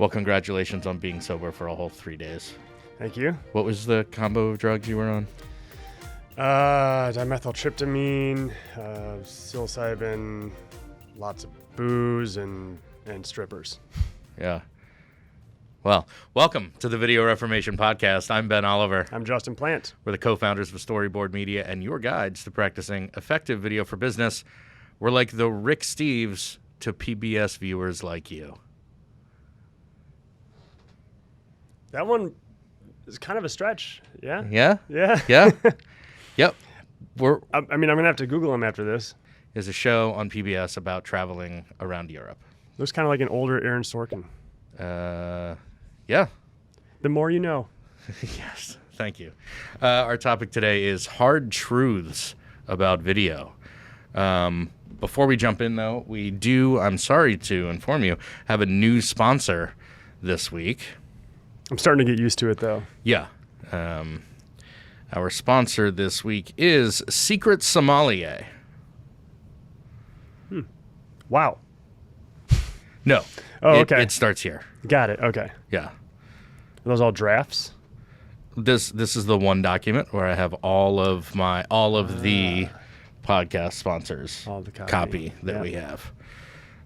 Well, congratulations on being sober for a whole 3 days. Thank you. What was the combo of drugs you were on? Dimethyltryptamine, psilocybin, lots of booze, and strippers. Yeah. Well, welcome to the Video Reformation Podcast. I'm Ben Oliver. I'm Justin Plant. We're the co-founders of Storyboard Media and your guides to practicing effective video for business. We're like the Rick Steves to PBS viewers like you. That one is kind of a stretch. Yeah? Yeah? Yeah. Yeah? Yep. I'm going to have to Google him after this. Is a show on PBS about traveling around Europe. Looks kind of like an older Aaron Sorkin. Yeah. The more you know. Yes. Thank you. Our topic today is hard truths about video. Before we jump in, though, we do, I'm sorry to inform you, have a new sponsor this week. I'm starting to get used to it, though. Yeah. Our sponsor this week is Secret Sommelier. Wow. No. Oh, okay. It starts here. Got it. Okay. Yeah. Are those all drafts? This is the one document where I have all of the podcast sponsors All the copy that we have.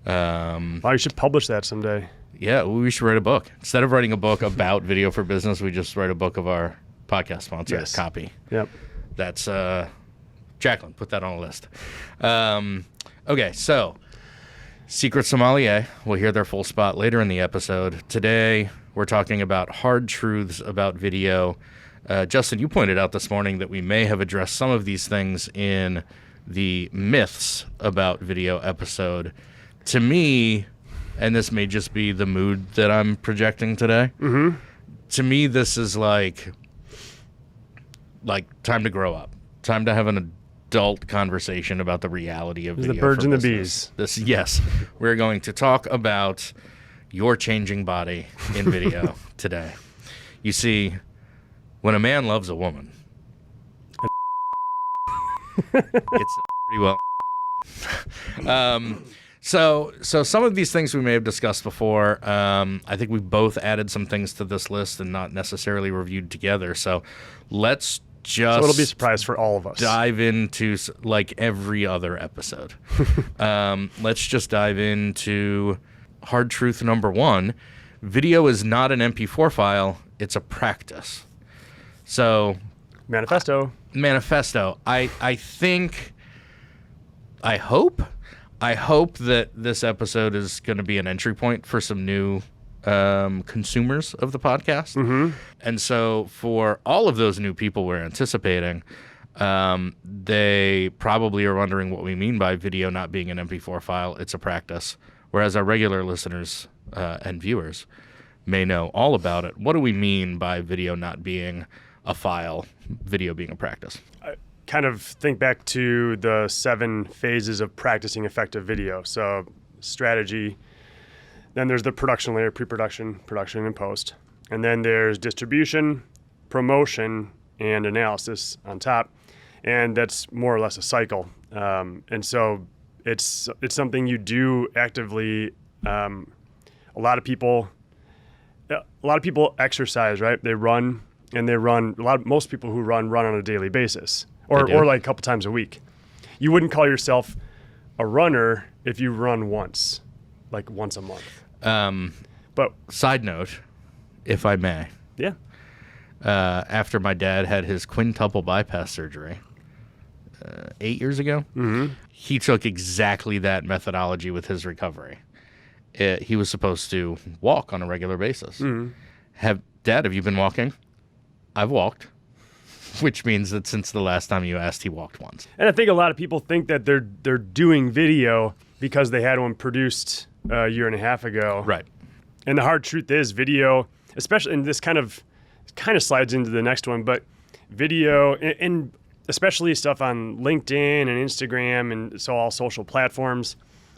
Wow, you should publish that someday. Yeah, we should write a book. Instead of writing a book about video for business, we just write a book of our podcast sponsor copy. Yep. That's Jacqueline, put that on a list. Okay, so Secret Sommelier, we'll hear their full spot later in the episode. Today, we're talking about hard truths about video. Justin, you pointed out this morning that we may have addressed some of these things in the myths about video episode. To me, and this may just be the mood that I'm projecting today, to me, this is like time to grow up, time to have an adult conversation about the reality of video. The birds for and the business. bees. Yes, we're going to talk about your changing body in video today. You see, when a man loves a woman, it's pretty well. So some of these things we may have discussed before. I think we both added some things to this list and not necessarily reviewed together. So let's just... So it'll be a surprise for all of us. Dive into, like every other episode. Let's just dive into hard truth number one. Video is not an MP4 file. It's a practice. So... Manifesto. I think... I hope that this episode is going to be an entry point for some new consumers of the podcast. Mm-hmm. And so for all of those new people we're anticipating, they probably are wondering what we mean by video not being an MP4 file. It's a practice. Whereas our regular listeners and viewers may know all about it. What do we mean by video not being a file, video being a practice? Kind of think back to the 7 phases of practicing effective video. So strategy, then there's the production layer, pre-production, production, and post. And then there's distribution, promotion, and analysis on top. And that's more or less a cycle. And so it's something you do actively. Most people exercise, right? They run, and most people who run on a daily basis. Or like a couple times a week. You wouldn't call yourself a runner if you run once, like once a month. But side note, if I may. Yeah. After my dad had his quintuple bypass surgery 8 years ago, he took exactly that methodology with his recovery. He was supposed to walk on a regular basis. Dad, have you been walking? I've walked. Which means that since the last time you asked, he walked once. And I think a lot of people think that they're doing video because they had one produced a year and a half ago. Right. And the hard truth is video, especially, and this kind of slides into the next one, but video, and especially stuff on LinkedIn and Instagram and so all social platforms,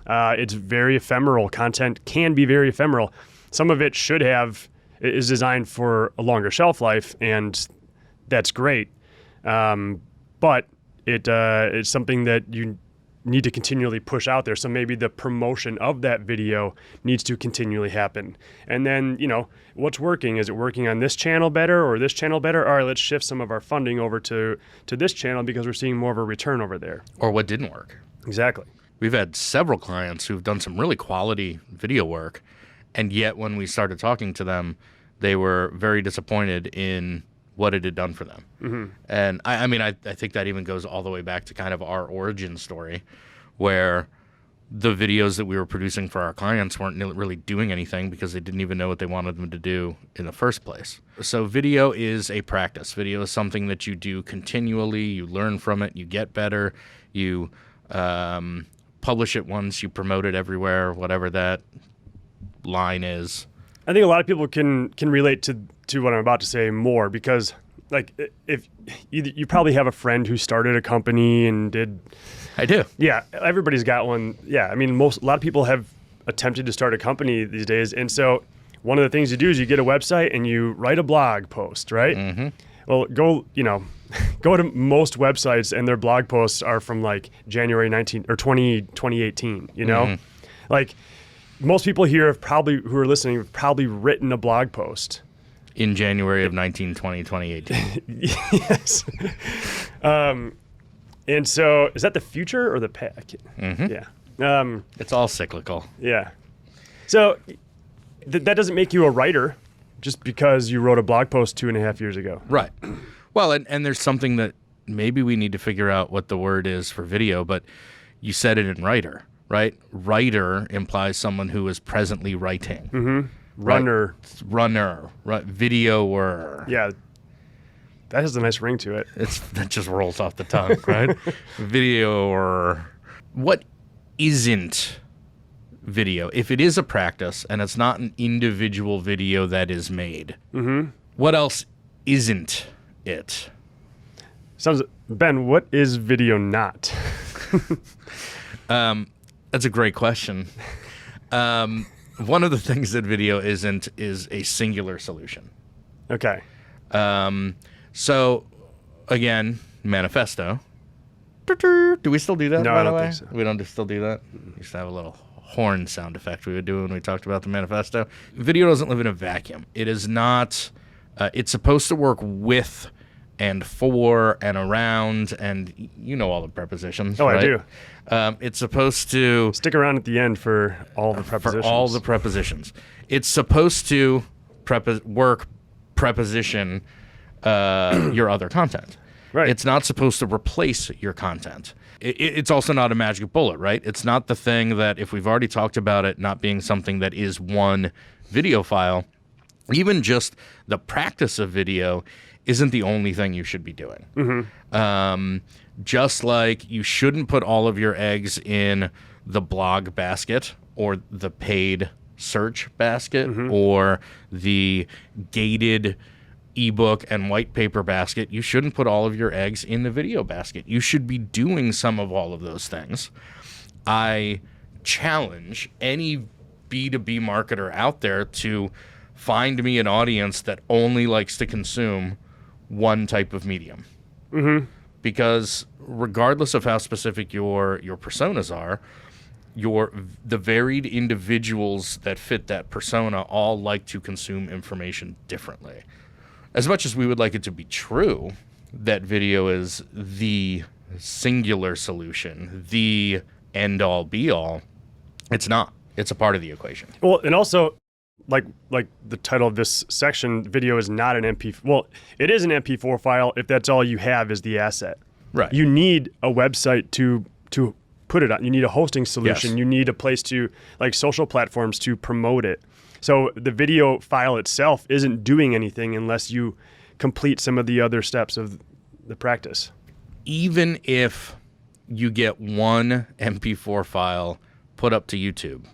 it's very ephemeral. Content can be very ephemeral. Some of it is designed for a longer shelf life, and that's great. But it's something that you need to continually push out there. So maybe the promotion of that video needs to continually happen. And then, what's working? Is it working on this channel better or this channel better? All right, let's shift some of our funding over to this channel because we're seeing more of a return over there. Or what didn't work. Exactly. We've had several clients who've done some really quality video work, and yet when we started talking to them, they were very disappointed in what it had done for them. Mm-hmm. And I think that even goes all the way back to kind of our origin story, where the videos that we were producing for our clients weren't really doing anything because they didn't even know what they wanted them to do in the first place. So video is a practice. Video is something that you do continually. You learn from it. You get better. You publish it once. You promote it everywhere, whatever that line is. I think a lot of people can relate to what I'm about to say more because, like, if you probably have a friend who started a company and did. I do. Yeah, everybody's got one. Yeah, I mean, a lot of people have attempted to start a company these days, and so one of the things you do is you get a website and you write a blog post, right? Mm-hmm. Well, go to most websites and their blog posts are from like January 2018. Mm-hmm. Like. Most people here who are listening have probably written a blog post. In January of 2018. Yes. And so is that the future or the past? Mm-hmm. Yeah. It's all cyclical. Yeah. So that doesn't make you a writer just because you wrote a blog post 2.5 years ago. Right. Well, and there's something that maybe we need to figure out what the word is for video, but you said it in writer. Right? Writer implies someone who is presently writing. Mm-hmm. Runner. Right? Videoer. Yeah. That has a nice ring to it. That just rolls off the tongue, right? Videoer. What isn't video? If it is a practice and it's not an individual video that is made, mm-hmm. What else isn't it? Ben, what is video not? That's a great question. One of the things that video isn't is a singular solution. Okay. So, again, manifesto. Do we still do that, No, by I the don't way? think so. We don't still do that? We used to have a little horn sound effect we would do when we talked about the manifesto. Video doesn't live in a vacuum. It is not... it's supposed to work with and for and around, and all the prepositions. Oh, right? I do. It's supposed to... Stick around at the end for all the prepositions. For all the prepositions. It's supposed to preposition your other content. Right. It's not supposed to replace your content. It's also not a magic bullet, right? It's not the thing that, if we've already talked about it not being something that is one video file, even just the practice of video isn't the only thing you should be doing. Mm-hmm. Just like you shouldn't put all of your eggs in the blog basket or the paid search basket, mm-hmm. or the gated ebook and white paper basket. You shouldn't put all of your eggs in the video basket. You should be doing some of all of those things. I challenge any B2B marketer out there to find me an audience that only likes to consume one type of medium. Mm-hmm. Because regardless of how specific your personas are, the varied individuals that fit that persona all like to consume information differently. As much as we would like it to be true that video is the singular solution, the end-all be-all, it's not. It's a part of the equation. Well, and also, like the title of this section, video is not an MP. Well, it is an MP4 file if that's all you have is the asset. Right. You need a website to put it on. You need a hosting solution. Yes. You need a place to, like social platforms, to promote it. So the video file itself isn't doing anything unless you complete some of the other steps of the practice. Even if you get one MP4 file put up to YouTube.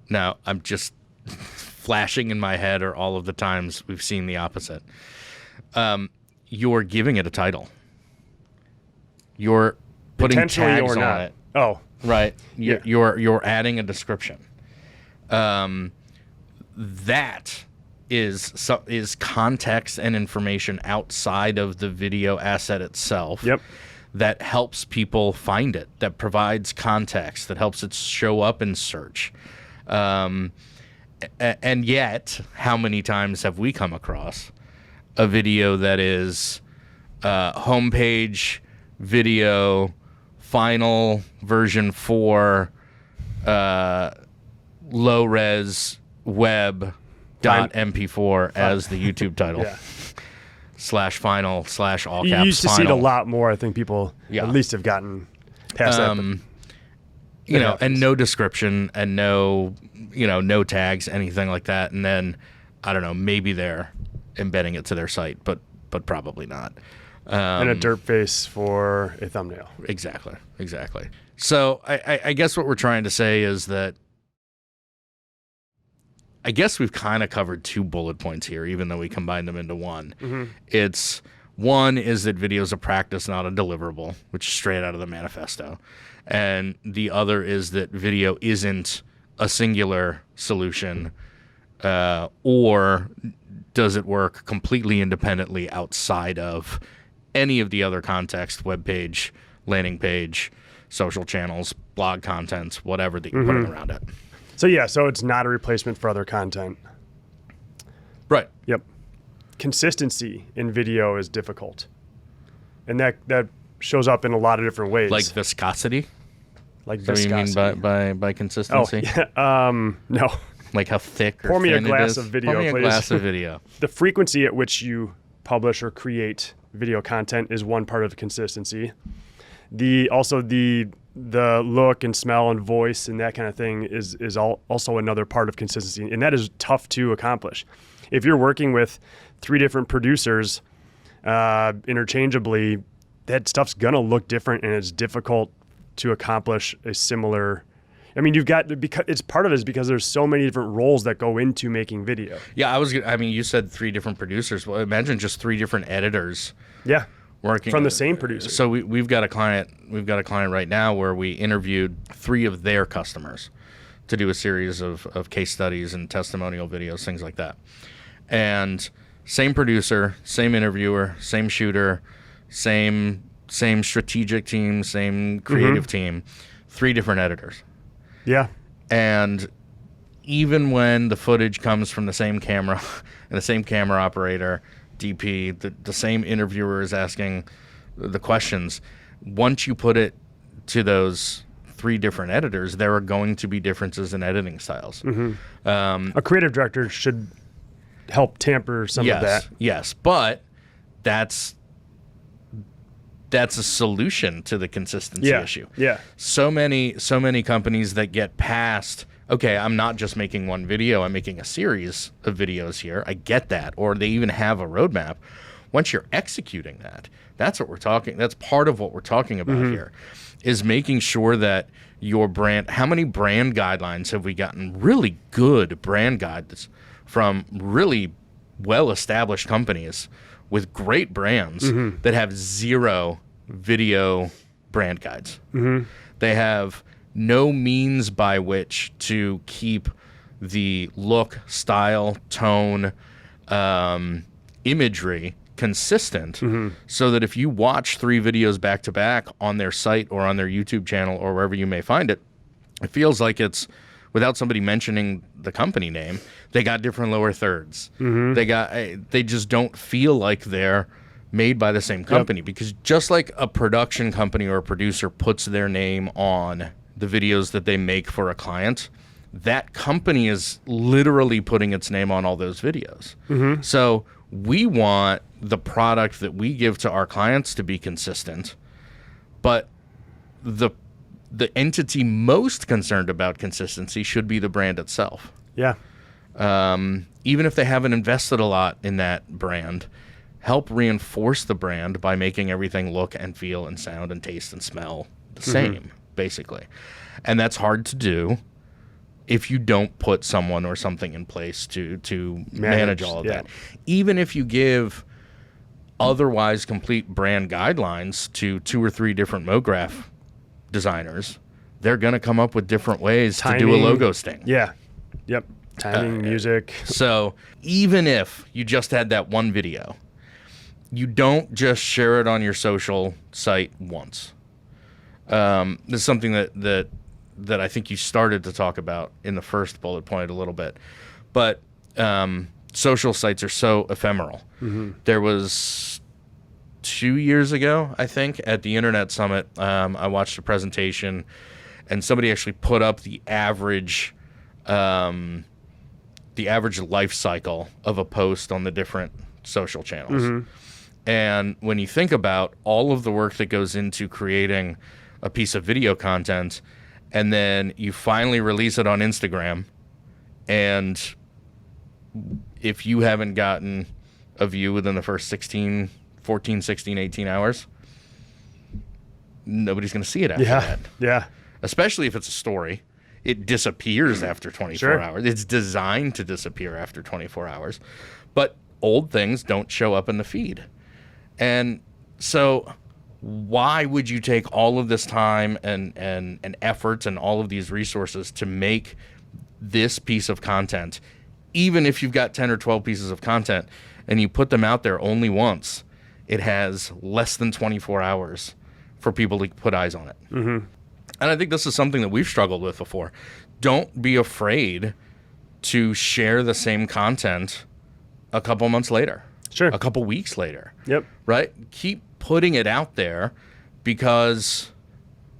Now, I'm just flashing in my head are all of the times we've seen the opposite. You're giving it a title. You're putting tags on it. Oh, right. Yeah. You're adding a description. That is context and information outside of the video asset itself. Yep. that helps people find it, that provides context, that helps it show up in search. And yet, how many times have we come across a video that is homepage video, final version 4, low res web .mp4 as the YouTube title. Yeah. /final /all caps. You used to see it a final. lot more. I think people at least have gotten past that. You know, and no description and no tags, anything like that. And then, I don't know, maybe they're embedding it to their site, but probably not. And a derp face for a thumbnail. Exactly. So I guess what we're trying to say is that I guess we've kind of covered 2 bullet points here, even though we combined them into one. Mm-hmm. It's one is that video is a practice, not a deliverable, which is straight out of the manifesto. And the other is that video isn't a singular solution, or does it work completely independently outside of any of the other context, web page, landing page, social channels, blog contents, whatever that you're putting around it. So it's not a replacement for other content. Right. Yep. Consistency in video is difficult. And that shows up in a lot of different ways. Like viscosity? Like What do you mean by consistency? No. Like how thick or Pour me a thin it glass is? of video, Pour me please. a glass of video. The frequency at which you publish or create video content is one part of consistency. The look and smell and voice and that kind of thing is also another part of consistency, and that is tough to accomplish. If you're working with 3 different producers interchangeably, that stuff's gonna look different, and it's difficult to accomplish a similar. I mean, it's part of it is because there's so many different roles that go into making video. Yeah, you said 3 different producers. Well, imagine just 3 different editors. Yeah. Working From the same producer. So we've got a client right now where we interviewed 3 of their customers to do a series of case studies and testimonial videos, things like that. And same producer, same interviewer, same shooter, same strategic team, same creative team, 3 different editors. Yeah. And even when the footage comes from the same camera and the same camera operator, DP, the same interviewer is asking the questions, once you put it to those 3 different editors, there are going to be differences in editing styles. A creative director should help tamper some of that. Yes, but that's a solution to the consistency issue. Yeah. So many companies that get past, okay, I'm not just making one video, I'm making a series of videos here. I get that. Or they even have a roadmap. Once you're executing that, that's part of what we're talking about here, is making sure that your brand, how many brand guidelines have we gotten? Really good brand guides from really well-established companies with great brands that have 0 video brand guides. They have no means by which to keep the look, style, tone, imagery consistent, so that if you watch 3 videos back to back on their site or on their YouTube channel or wherever you may find it, it feels like it's, without somebody mentioning the company name, they got different lower thirds. They just don't feel like they're made by the same company, because just like a production company or a producer puts their name on the videos that they make for a client, that company is literally putting its name on all those videos. So we want the product that we give to our clients to be consistent, but the entity most concerned about consistency should be the brand itself. Yeah. Even if they haven't invested a lot in that brand, help reinforce the brand by making everything look and feel and sound and taste and smell the same, basically. And that's hard to do if you don't put someone or something in place to manage all of that. Even if you give otherwise complete brand guidelines to 2 or 3 different MoGraph designers, they're going to come up with different ways to do a logo sting. Yeah. Yep. Timing, music. So even if you just had that one video you don't just share it on your social site once. This is something that I think you started to talk about in the first bullet point a little bit. But social sites are so ephemeral. Mm-hmm. There was 2 years ago, I think, at the Internet Summit, I watched a presentation, and somebody actually put up the average life cycle of a post on the different social channels. Mm-hmm. And when you think about all of the work that goes into creating a piece of video content, and then you finally release it on Instagram, and if you haven't gotten a view within the first 14, 16, 18 hours, nobody's going to see it after that. Yeah. Especially if it's a story. It disappears after 24 Sure. hours. It's designed to disappear after 24 hours. But old things don't show up in the feed. And so why would you take all of this time and efforts and all of these resources to make this piece of content, even if you've got 10 or 12 pieces of content and you put them out there only once, it has less than 24 hours for people to put eyes on it. Mm-hmm. And I think this is something that we've struggled with before. Don't be afraid to share the same content a couple months later. Sure. A couple weeks later. Yep. Right? Keep putting it out there because,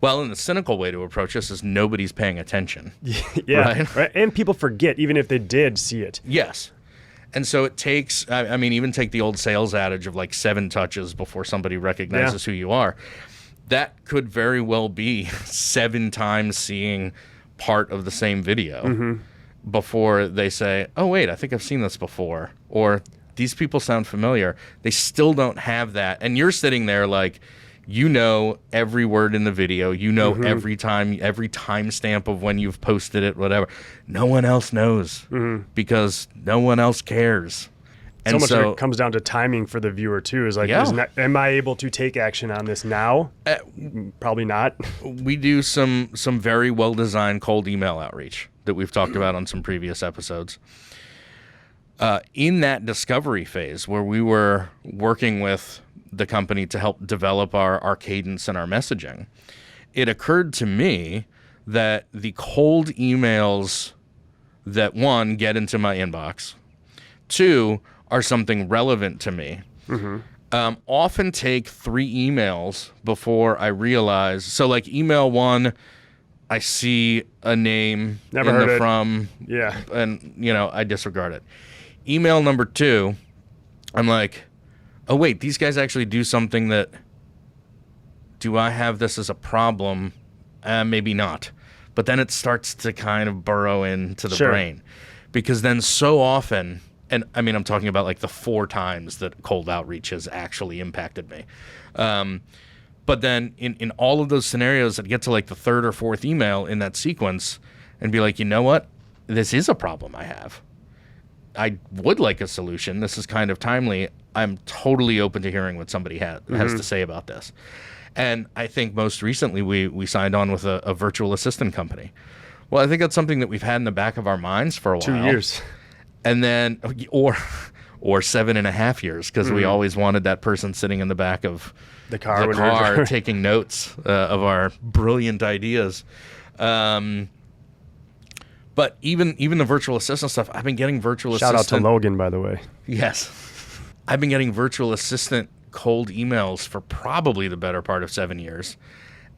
well, and the cynical way to approach this is nobody's paying attention. Yeah. Right? And people forget, even if they did see it. Yes. And so it takes, I mean, even take the old sales adage of like 7 touches before somebody recognizes who you are. That could very well be 7 times seeing part of the same video before they say, oh, wait, I think I've seen this before. Or these people sound familiar. They still don't have that. And you're sitting there like, you know every word in the video. You know every timestamp of when you've posted it, whatever. No one else knows because no one else cares. And so much of it comes down to timing for the viewer too. Is like, am I able to take action on this now? Probably not. We do some very well-designed cold email outreach that we've talked about on some previous episodes. In that discovery phase where we were working with the company to help develop our cadence and our messaging, it occurred to me that the cold emails that, 1, get into my inbox, 2, are something relevant to me, often take 3 emails before I realize. So like email 1, I see a name Never heard it. from, and I disregard it. Email number 2, I'm like, oh wait, these guys actually do something that, do I have this as a problem? Maybe not. But then it starts to kind of burrow into the brain, because then so often, and I mean, I'm talking about like the 4 times that cold outreach has actually impacted me. But then in all of those scenarios, I'd get to like the 3rd or 4th email in that sequence and be like, you know what? This is a problem I have. I would like a solution. This is kind of timely. I'm totally open to hearing what somebody has to say about this. And I think most recently we signed on with a virtual assistant company. Well, I think that's something that we've had in the back of our minds for a while. 2 years. And then, or 7.5 years, because we always wanted that person sitting in the back of the car taking notes of our brilliant ideas. But even the virtual assistant stuff, I've been getting virtual assistant. Shout out to Logan, by the way. Yes. I've been getting virtual assistant cold emails for probably the better part of 7 years.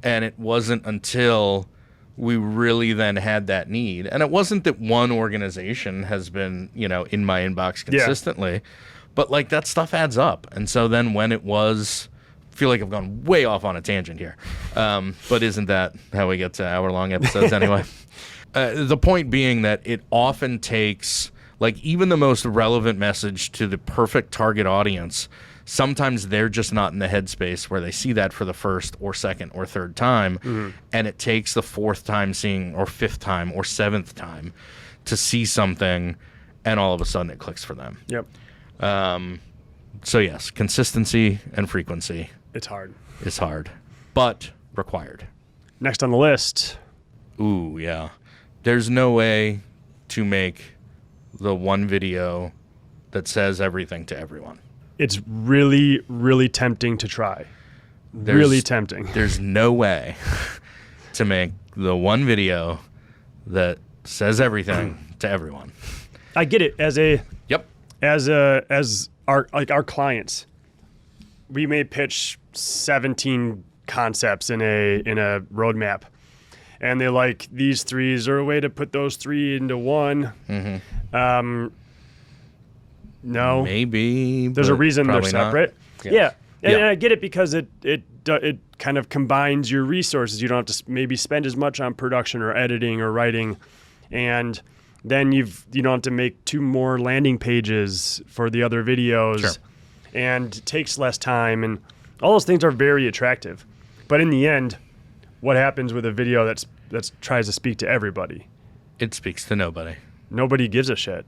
And it wasn't until we really then had that need. And it wasn't that one organization has been, in my inbox consistently, but like that stuff adds up. And so then when it was, I feel like I've gone way off on a tangent here. But isn't that how we get to hour-long episodes anyway? The point being that it often takes, like, even the most relevant message to the perfect target audience, sometimes they're just not in the headspace where they see that for the 1st or 2nd or 3rd time, and it takes the 4th time seeing, or 5th time or 7th time to see something, and all of a sudden it clicks for them. Yep. So yes, consistency and frequency. It's hard. It's hard, but required. Next on the list. Ooh, yeah. There's no way to make the one video that says everything to everyone. it's really, really tempting to try. Really tempting. There's no way to make the one video that says everything to everyone. I get it. As our clients, we may pitch 17 concepts in a roadmap, and they like, these three. Is there a way to put those three into one? No, maybe there's a reason they're separate. Yeah. And I get it, because it kind of combines your resources. You don't have to maybe spend as much on production or editing or writing, and then you don't have to make 2 more landing pages for the other videos. Sure. And it takes less time, and all those things are very attractive. But in the end, what happens with a video that tries to speak to everybody? It speaks to nobody. Nobody gives a shit.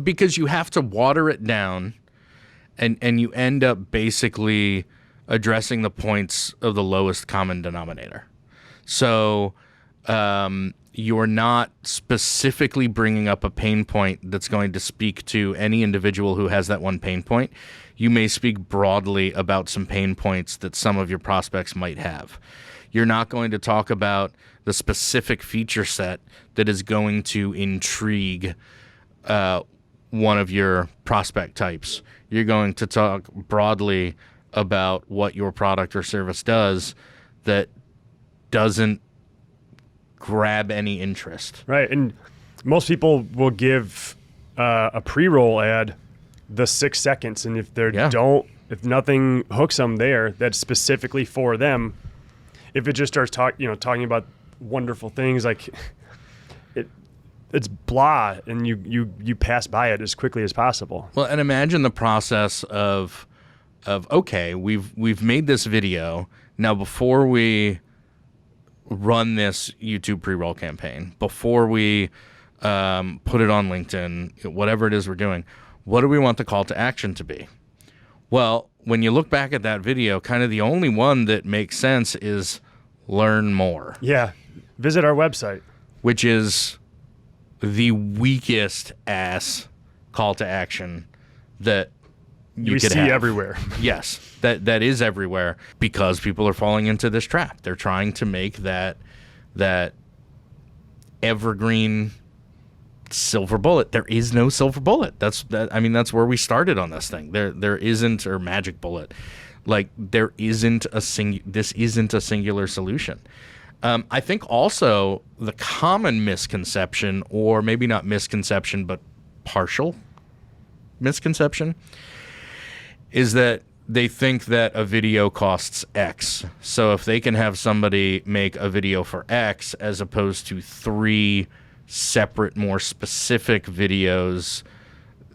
Because you have to water it down, and you end up basically addressing the points of the lowest common denominator. So you're not specifically bringing up a pain point that's going to speak to any individual who has that one pain point. You may speak broadly about some pain points that some of your prospects might have. You're not going to talk about the specific feature set that is going to intrigue one of your prospect types. You're going to talk broadly about what your product or service does that doesn't grab any interest. Right, and most people will give a pre-roll ad the 6 seconds, and if if nothing hooks them there that's specifically for them, if it just starts talking about wonderful things, like it's blah, and you pass by it as quickly as possible. Well, and imagine the process of okay, we've made this video. Now, before we run this YouTube pre-roll campaign, before we put it on LinkedIn, whatever it is we're doing, what do we want the call to action to be? Well, when you look back at that video, kind of the only one that makes sense is learn more. Yeah, visit our website. Which is the weakest ass call to action that you could see have. Everywhere. Yes, that is everywhere, because people are falling into this trap. They're trying to make that evergreen silver bullet. There is no silver bullet. That's where we started on this thing. There isn't, or magic bullet. Like, there isn't this isn't a singular solution. I think also the common misconception, or maybe not misconception, but partial misconception, is that they think that a video costs X. So if they can have somebody make a video for X as opposed to 3 separate, more specific videos,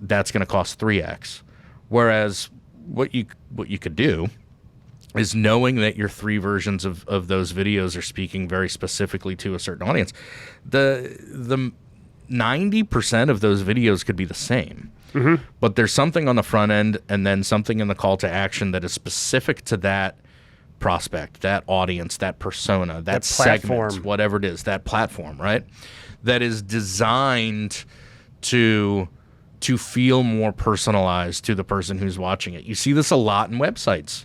that's going to cost 3X. Whereas what you could do is, knowing that your 3 versions of those videos are speaking very specifically to a certain audience, the 90% of those videos could be the same. Mm-hmm. But there's something on the front end, and then something in the call to action that is specific to that prospect, that audience, that persona, that segment, whatever it is, that platform, right? That is designed to feel more personalized to the person who's watching it. You see this a lot in websites.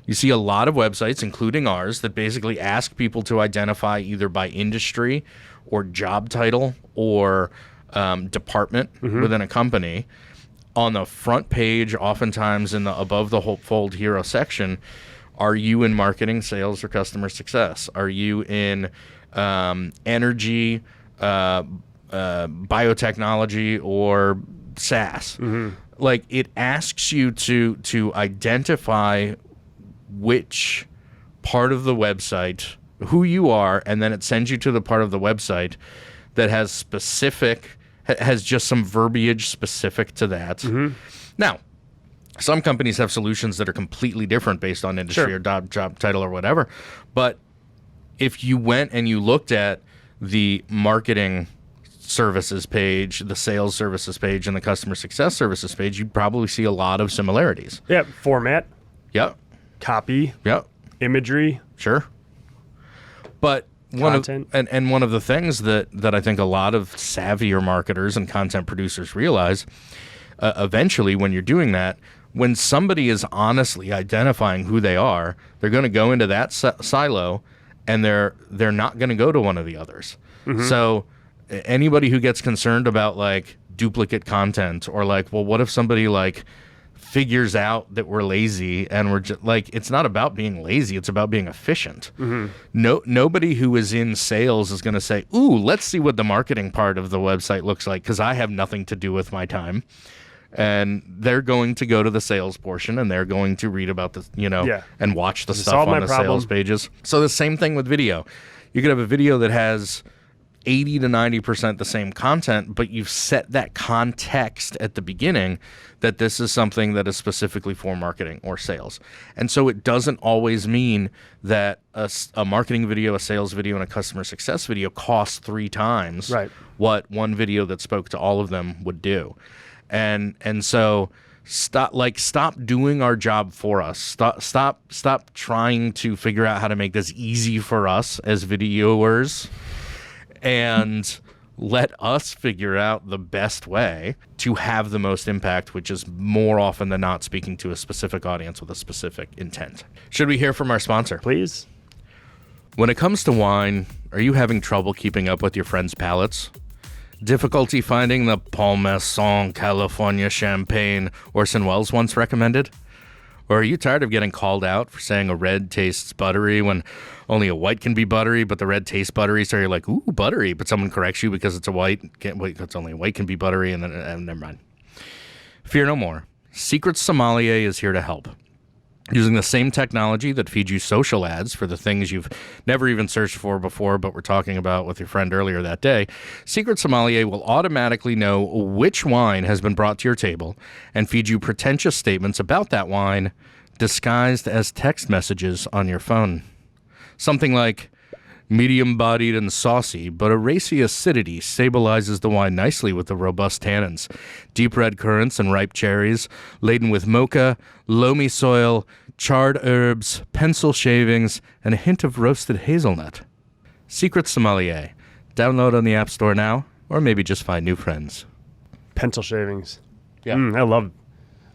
You see a lot of websites, including ours, that basically ask people to identify either by industry or job title or department within a company. On the front page, oftentimes in the above the fold hero section, are you in marketing, sales, or customer success? Are you in energy, biotechnology, or SaaS? Like, it asks you to identify which part of the website, who you are, and then it sends you to the part of the website that has just some verbiage specific to that. Now, some companies have solutions that are completely different based on industry or job title or whatever. But if you went and you looked at the marketing services page, the sales services page, and the customer success services page, you'd probably see a lot of similarities. Yeah, format. Yep. Copy. Yep. Imagery. Sure. But one of the things that I think a lot of savvier marketers and content producers realize, eventually when you're doing that, when somebody is honestly identifying who they are, they're going to go into that silo, and they're not going to go to one of the others. So anybody who gets concerned about like duplicate content, or like, well, what if somebody like figures out that we're lazy, and we're just like, it's not about being lazy, it's about being efficient. Nobody who is in sales is going to say, ooh, let's see what the marketing part of the website looks like, because I have nothing to do with my time. And they're going to go to the sales portion, and they're going to read about the, and watch the stuff on the sales pages. So the same thing with video. You could have a video that has 80 to 90% the same content, but you've set that context at the beginning that this is something that is specifically for marketing or sales. And so it doesn't always mean that a marketing video, a sales video, and a customer success video costs 3 times what one video that spoke to all of them would do. And so stop doing our job for us. Stop trying to figure out how to make this easy for us as videoers, and let us figure out the best way to have the most impact, which is more often than not speaking to a specific audience with a specific intent. Should we hear from our sponsor? Please. When it comes to wine, are you having trouble keeping up with your friends' palates? Difficulty finding the Palmaison California champagne Orson Welles once recommended? Or are you tired of getting called out for saying a red tastes buttery when only a white can be buttery, but the red tastes buttery, so you're like, ooh, buttery, but someone corrects you because it's a white, it's only a white can be buttery, and then never mind. Fear no more. Secret Sommelier is here to help. Using the same technology that feeds you social ads for the things you've never even searched for before, but were talking about with your friend earlier that day, Secret Sommelier will automatically know which wine has been brought to your table and feed you pretentious statements about that wine disguised as text messages on your phone. Something like, medium-bodied and saucy, but a racy acidity stabilizes the wine nicely with the robust tannins. Deep red currants and ripe cherries, laden with mocha, loamy soil, charred herbs, pencil shavings, and a hint of roasted hazelnut. Secret Sommelier. Download on the App Store now, or maybe just find new friends. Pencil shavings. Yeah. I love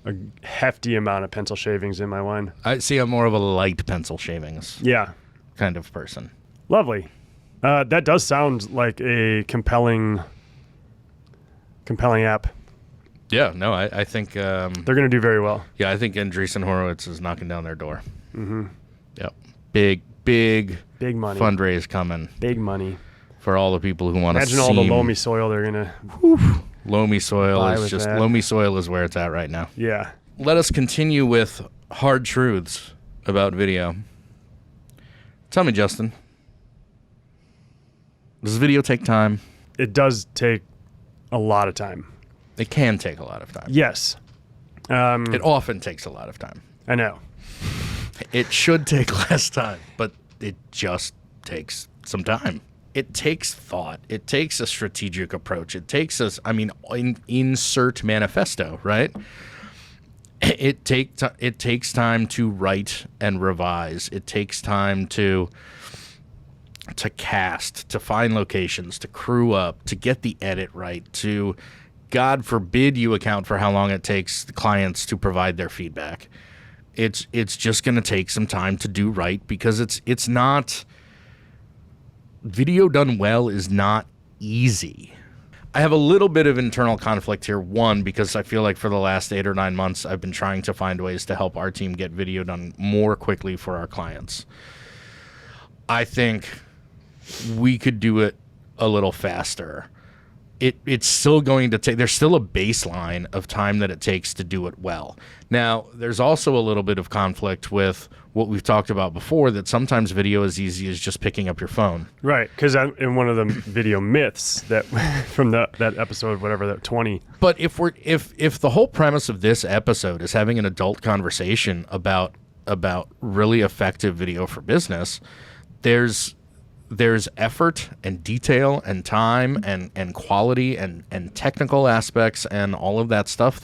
a hefty amount of pencil shavings in my wine. I'm more of a light pencil shavings kind of person. Lovely. That does sound like a compelling app. Yeah, no, I think... they're going to do very well. Yeah, I think Andreessen Horowitz is knocking down their door. Yep. Big money. Fundraise coming. Big money. For all the people who want to Imagine all the loamy soil they're going to... Loamy soil is just... That. Loamy soil is where it's at right now. Yeah. Let us continue with hard truths about video. Tell me, Justin... does video take time? It does take a lot of time. It can take a lot of time. Yes. It often takes a lot of time. I know. It should take less time, but it just takes some time. It takes thought. It takes a strategic approach. It takes insert manifesto, right? It takes time to write and revise. It takes time to cast, to find locations, to crew up, to get the edit right, to, God forbid, you account for how long it takes the clients to provide their feedback. It's just going to take some time to do right, because it's not... Video done well is not easy. I have a little bit of internal conflict here. One, because I feel like for the last 8 or 9 months, I've been trying to find ways to help our team get video done more quickly for our clients. I think we could do it a little faster. It's still going to take... There's still a baseline of time that it takes to do it well. Now, there's also a little bit of conflict with what we've talked about before, that sometimes video is easy as just picking up your phone. Right, because in one of the video myths that from that episode, whatever, that 20. But if the whole premise of this episode is having an adult conversation about really effective video for business, there's effort and detail and time and quality and technical aspects and all of that stuff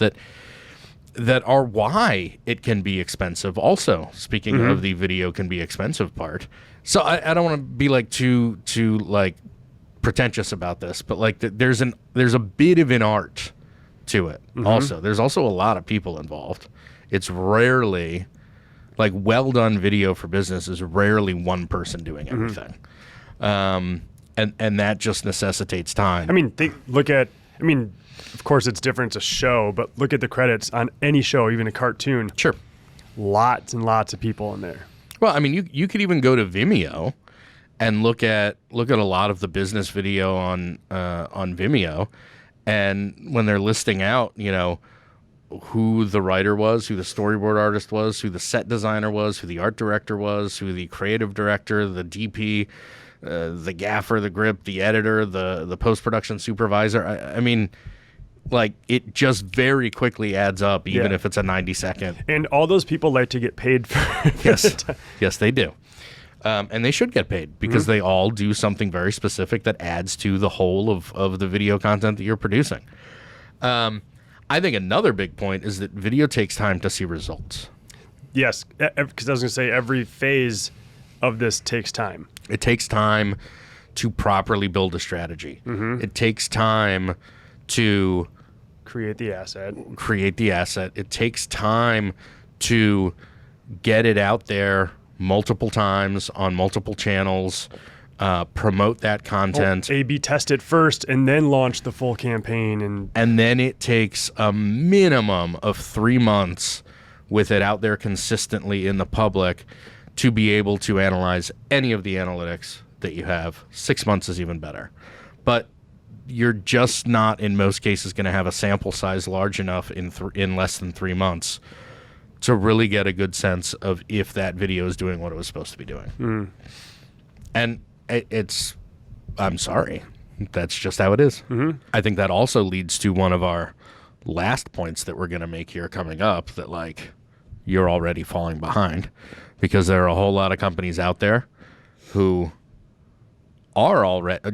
that are why it can be expensive. Also, speaking of the video can be expensive part. So I don't want to be like too like pretentious about this, but like there's a bit of an art to it. Also, there's also a lot of people involved It's rarely, like, well done video for business is rarely one person doing everything. And that just necessitates time. I mean, of course it's different, it's a show, but look at the credits on any show, even a cartoon. Sure. Lots and lots of people in there. Well, I mean, you could even go to Vimeo and look at a lot of the business video on Vimeo, and when they're listing out, you know, who the writer was, who the storyboard artist was, who the set designer was, who the art director was, who the creative director, the DP, the gaffer, the grip, the editor, the post-production supervisor. I mean, like, it just very quickly adds up, even if it's a 90-second. And all those people like to get paid for Yes, they do. And they should get paid because they all do something very specific that adds to the whole of the video content that you're producing. I think another big point is that video takes time to see results. Yes, because I was going to say every phase of this takes time. It takes time to properly build a strategy. It takes time to create the asset. It takes time to get it out there multiple times on multiple channels, promote that content. A/B test it first and then launch the full campaign. And then it takes a minimum of 3 months with it out there consistently in the public to be able to analyze any of the analytics that you have. 6 months is even better. But you're just not, in most cases, going to have a sample size large enough in less than 3 months to really get a good sense of if that video is doing what it was supposed to be doing. And I'm sorry, that's just how it is. I think that also leads to one of our last points that we're going to make here coming up, that, like, you're already falling behind, because there are a whole lot of companies out there who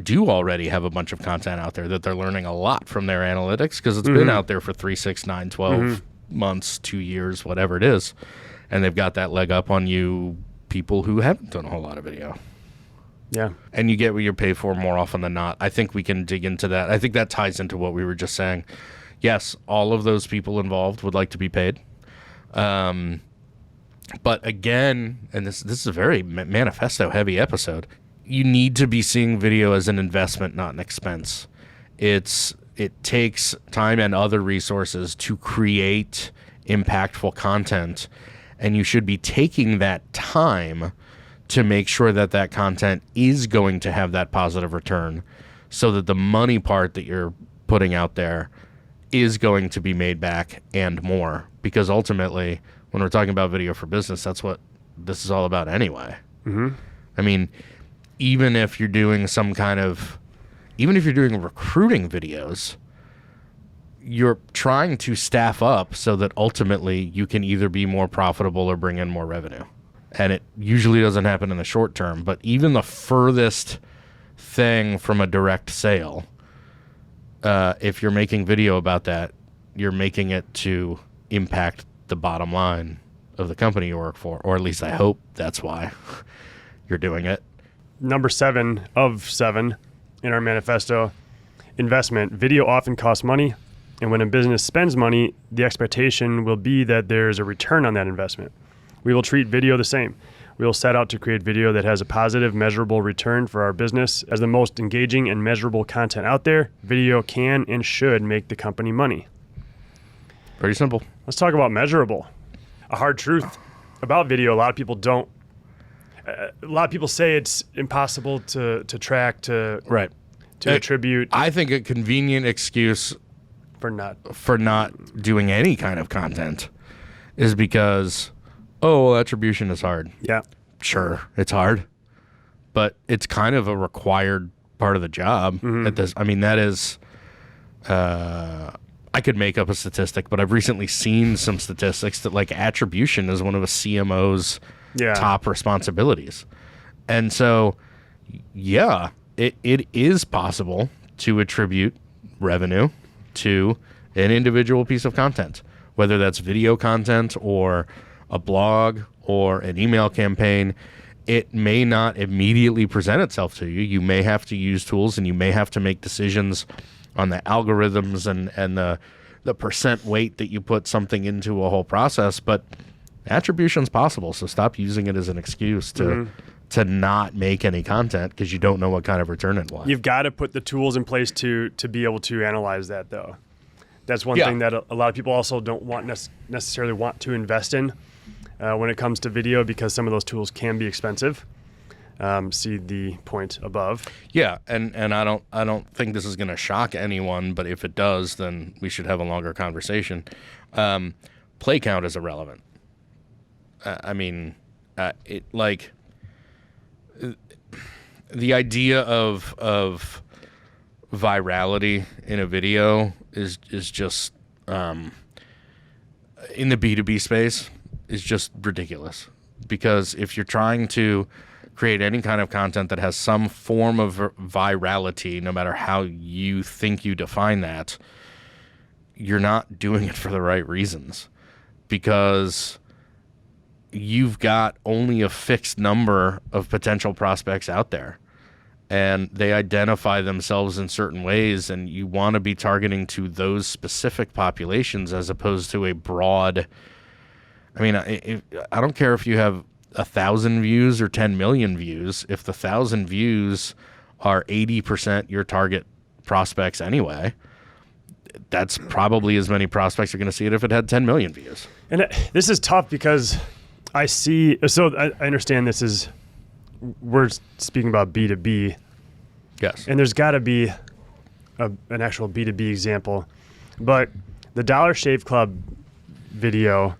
do already have a bunch of content out there that they're learning a lot from their analytics, because it's been out there for 3, 6, 9, 12 months, 2 years, whatever it is, and they've got that leg up on you people who haven't done a whole lot of video. Yeah. And you get what you're paid for more often than not. I think we can dig into that. I think that ties into what we were just saying. Yes, all of those people involved would like to be paid. But again, and this is a very manifesto-heavy episode, you need to be seeing video as an investment, not an expense. It takes time and other resources to create impactful content, and you should be taking that time to make sure that that content is going to have that positive return, so that the money part that you're putting out there is going to be made back and more. Because ultimately, when we're talking about video for business, that's what this is all about anyway. I mean, even if you're doing recruiting videos, you're trying to staff up so that ultimately you can either be more profitable or bring in more revenue. And it usually doesn't happen in the short term, but even the furthest thing from a direct sale, if you're making video about that, you're making it to impact the bottom line of the company you work for, or at least I hope that's why you're doing it. Number 7 of 7 in our manifesto, investment. Video often costs money, and when a business spends money, the expectation will be that there's a return on that investment. We will treat video the same. We will set out to create video that has a positive, measurable return for our business. As the most engaging and measurable content out there, video can and should make the company money. Pretty simple. Let's talk about measurable. A hard truth about video, a lot of people don't. A lot of people say it's impossible to track, to attribute. I think a convenient excuse for not doing any kind of content is because, attribution is hard. Yeah. Sure, it's hard, but it's kind of a required part of the job. At this, I mean, that is, I could make up a statistic, but I've recently seen some statistics that, like, attribution is one of a CMO's top responsibilities. And so, yeah, it is possible to attribute revenue to an individual piece of content, whether that's video content or a blog or an email campaign. It may not immediately present itself to you. You may have to use tools, and you may have to make decisions on the algorithms and the the percent weight that you put something into a whole process, but attribution's possible. So stop using it as an excuse to not make any content because you don't know what kind of return it will have. You've got to put the tools in place to be able to analyze that, though. That's one thing that a lot of people also don't necessarily want to invest in when it comes to video, because some of those tools can be expensive. See the point above. Yeah, and I don't think this is going to shock anyone, but if it does, then we should have a longer conversation. Play count is irrelevant. The idea of virality in a video is just in the B2B space is just ridiculous, because if you're trying to create any kind of content that has some form of virality, no matter how you think you define that, you're not doing it for the right reasons, because you've got only a fixed number of potential prospects out there, and they identify themselves in certain ways, and you want to be targeting to those specific populations as opposed to a broad. I mean, I don't care if you have 1,000 views or 10 million views. If the 1,000 views are 80% your target prospects anyway, that's probably as many prospects are going to see it if it had 10 million views. And this is tough because I understand we're speaking about B2B. Yes. And there's got to be an actual B2B example. But the Dollar Shave Club video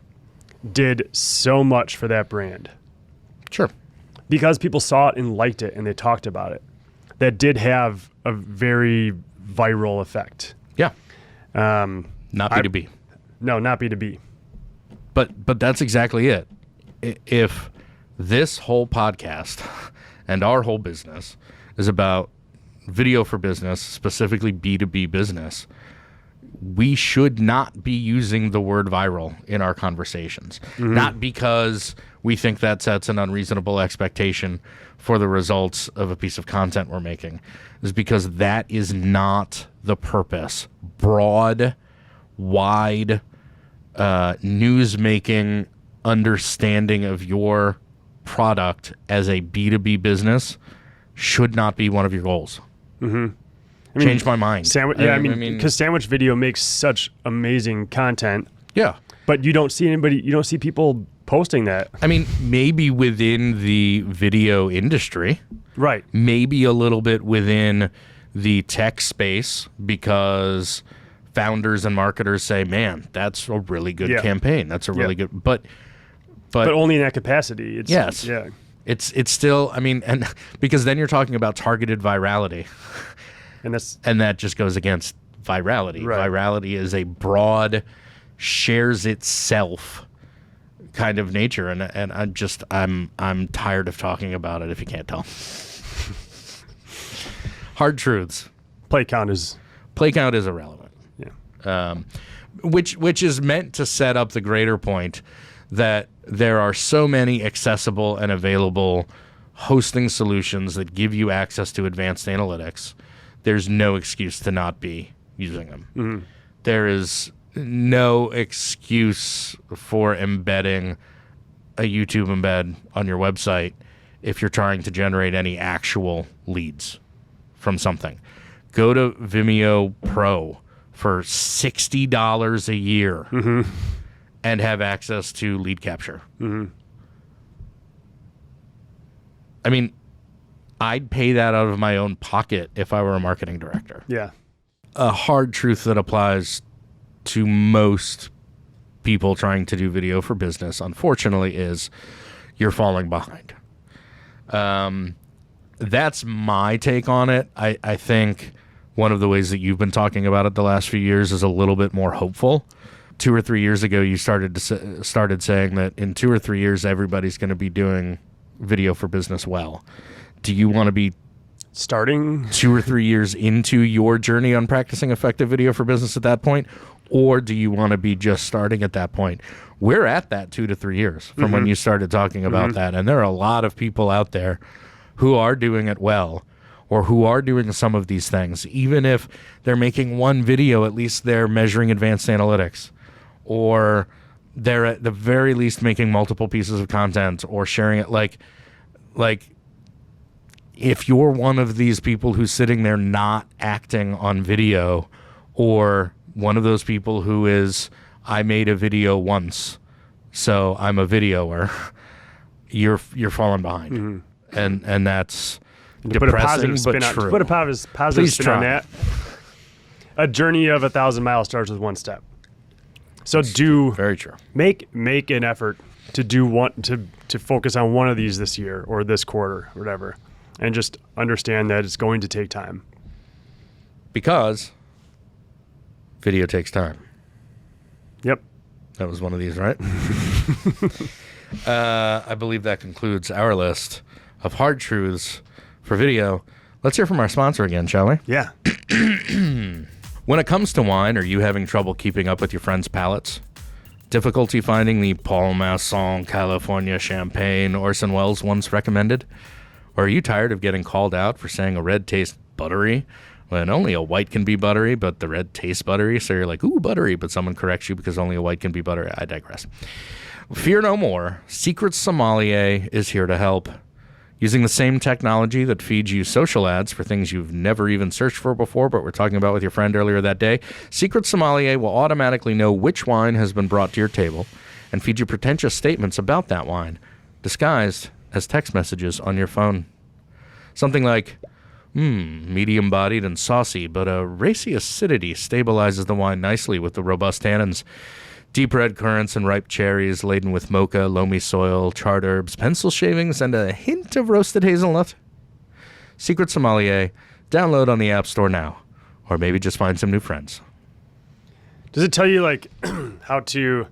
did so much for that brand. Sure. Because people saw it and liked it and they talked about it. That did have a very viral effect. Yeah. Not B2B. No, not B2B. But that's exactly it. If this whole podcast and our whole business is about video for business, specifically B2B business, we should not be using the word viral in our conversations. Mm-hmm. Not because we think that sets an unreasonable expectation for the results of a piece of content we're making. It's because that is not the purpose. Broad, wide, news-making understanding of your product as a B2B business should not be one of your goals. Mm-hmm. Change my mind. Because sandwich video makes such amazing content. Yeah. But you don't see people posting that. I mean, maybe within the video industry. Right. Maybe a little bit within the tech space, because founders and marketers say, man, that's a really good campaign. That's a really good, but only in that capacity. Yes. Yeah. It's still, and because then you're talking about targeted virality. And that just goes against virality. Right. Virality is a broad, shares itself kind of nature, and I'm tired of talking about it. If you can't tell, hard truths. Play count is irrelevant. Yeah. Which is meant to set up the greater point that there are so many accessible and available hosting solutions that give you access to advanced analytics. There's no excuse to not be using them. Mm-hmm. There is no excuse for embedding a YouTube embed on your website if you're trying to generate any actual leads from something. Go to Vimeo Pro for $60 a year and have access to lead capture. Mm-hmm. I mean, I'd pay that out of my own pocket if I were a marketing director. Yeah. A hard truth that applies to most people trying to do video for business, unfortunately, is you're falling behind. That's my take on it. I think one of the ways that you've been talking about it the last few years is a little bit more hopeful. 2 or 3 years ago, you started saying that in 2 or 3 years, everybody's going to be doing video for business well. Do you want to be starting 2 or 3 years into your journey on practicing effective video for business at that point? Or do you want to be just starting at that point? We're at that 2 to 3 years from when you started talking about that. And there are a lot of people out there who are doing it well. or who are doing some of these things, even if they're making one video, at least they're measuring advanced analytics, or they're at the very least making multiple pieces of content or sharing it. Like if you're one of these people who's sitting there not acting on video, or one of those people who is, I made a video once, so I'm a videoer, you're falling behind. Mm-hmm. And that's depressing, but true. To put a positive spin on that, a journey of 1,000 miles starts with one step. So very true. Make an effort to do one, to focus on one of these this year or this quarter or whatever, and just understand that it's going to take time. Because video takes time. Yep. That was one of these, right? I believe that concludes our list of hard truths for video. Let's hear from our sponsor again, shall we? Yeah. When it comes to wine, are you having trouble keeping up with your friends' palates? Difficulty finding the Paul Masson California Champagne Orson Welles once recommended? Or are you tired of getting called out for saying a red tastes buttery when only a white can be buttery, but the red tastes buttery? So you're like, ooh, buttery, but someone corrects you because only a white can be buttery. I digress. Fear no more. Secret Sommelier is here to help. Using the same technology that feeds you social ads for things you've never even searched for before, but we're talking about with your friend earlier that day, Secret Sommelier will automatically know which wine has been brought to your table and feed you pretentious statements about that wine, disguised as text messages on your phone. Something like, medium-bodied and saucy, but a racy acidity stabilizes the wine nicely with the robust tannins. Deep red currants and ripe cherries laden with mocha, loamy soil, charred herbs, pencil shavings, and a hint of roasted hazelnut. Secret Sommelier. Download on the App Store now. Or maybe just find some new friends. Does it tell you, like, how to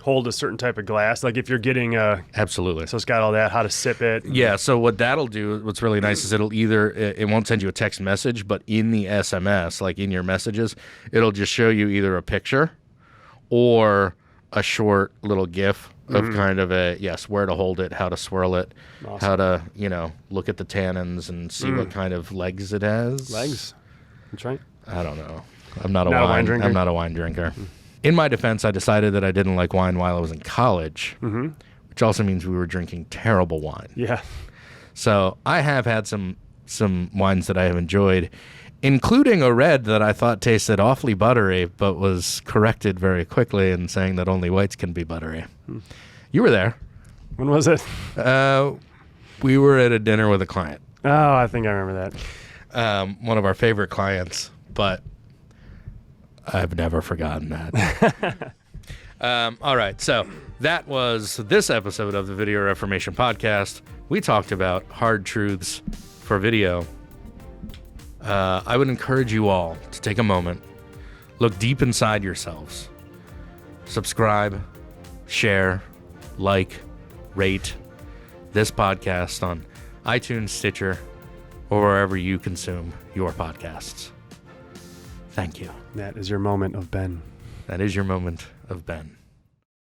hold a certain type of glass? Like if you're getting Absolutely. So it's got all that, how to sip it. Yeah, so what that'll do, what's really nice is it won't send you a text message, but in the SMS, like in your messages, it'll just show you either a picture or a short little GIF of kind of where to hold it, how to swirl it, awesome. How to, look at the tannins and see what kind of legs it has. Legs? That's right. I don't know. I'm not a wine drinker. I'm not a wine drinker. In my defense, I decided that I didn't like wine while I was in college, which also means we were drinking terrible wine. Yeah. So I have had some wines that I have enjoyed, including a red that I thought tasted awfully buttery, but was corrected very quickly in saying that only whites can be buttery. You were there. When was it? We were at a dinner with a client. Oh, I think I remember that. One of our favorite clients, but I've never forgotten that. All right, so that was this episode of the Video Reformation Podcast. We talked about hard truths for video. I would encourage you all to take a moment, look deep inside yourselves, subscribe, share, like, rate this podcast on iTunes, Stitcher, or wherever you consume your podcasts. Thank you. That is your moment of Ben. That is your moment of Ben.